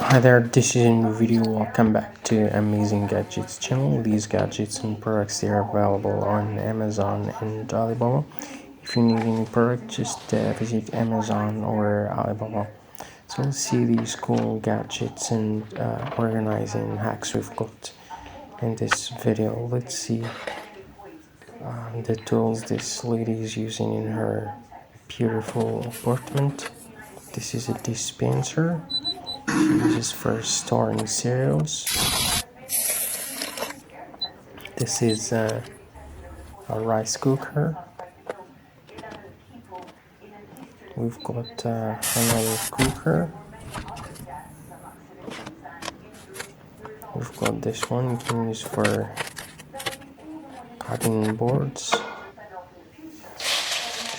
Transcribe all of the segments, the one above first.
Hi there, this is a new video. Welcome back to Amazing Gadgets channel. These gadgets and products, they are available on Amazon and Alibaba. If you need any product, just visit Amazon or Alibaba. So let's see these cool gadgets and organizing hacks we've got in this video. Let's see the tools this lady is using in her beautiful apartment. This is a dispenser. She uses for storing cereals. This is a rice cooker. We've got another cooker. We've got this one you can use for cutting boards.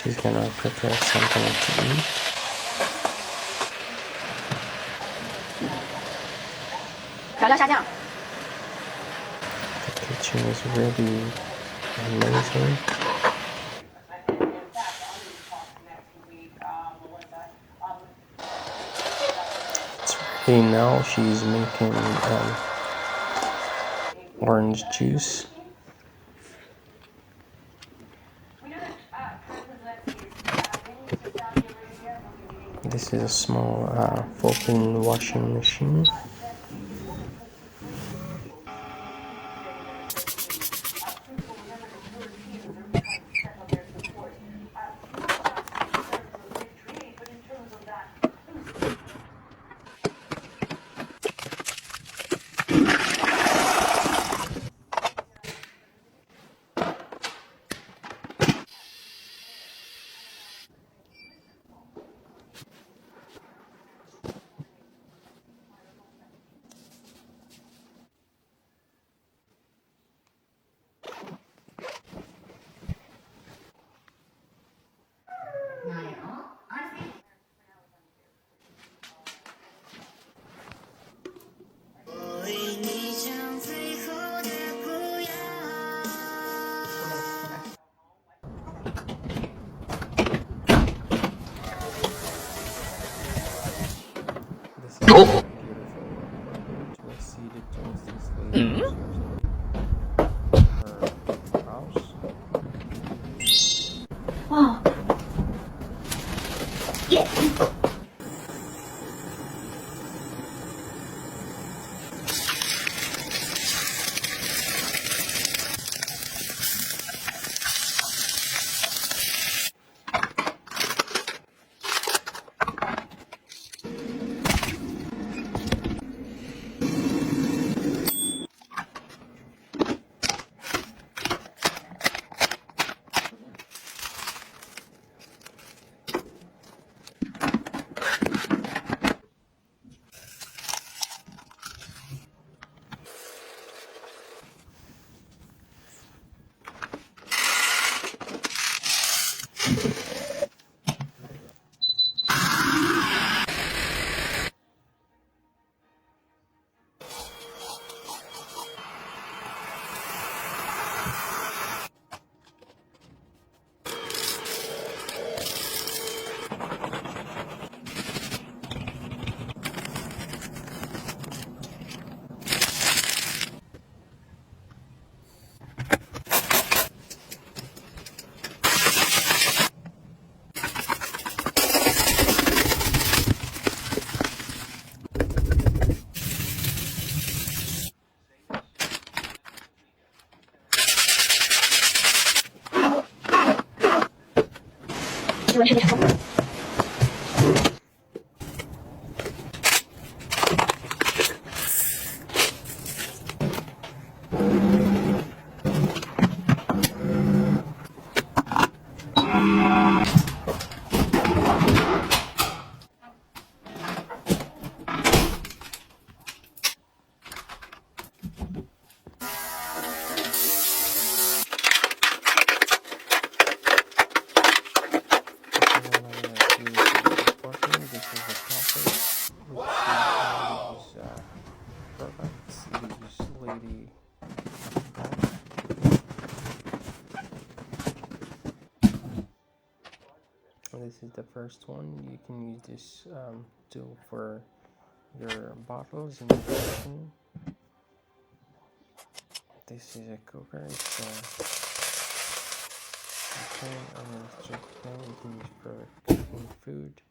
She's gonna prepare something to eat. The kitchen is really amazing. It's ready now. She's making orange juice. This is a small folding washing machine. Oh. Wow. Yeah. This is the first one. You can use this tool for your bottles in the kitchen. This is a cooker. It's a pan and electric pan. You can use for cooking food.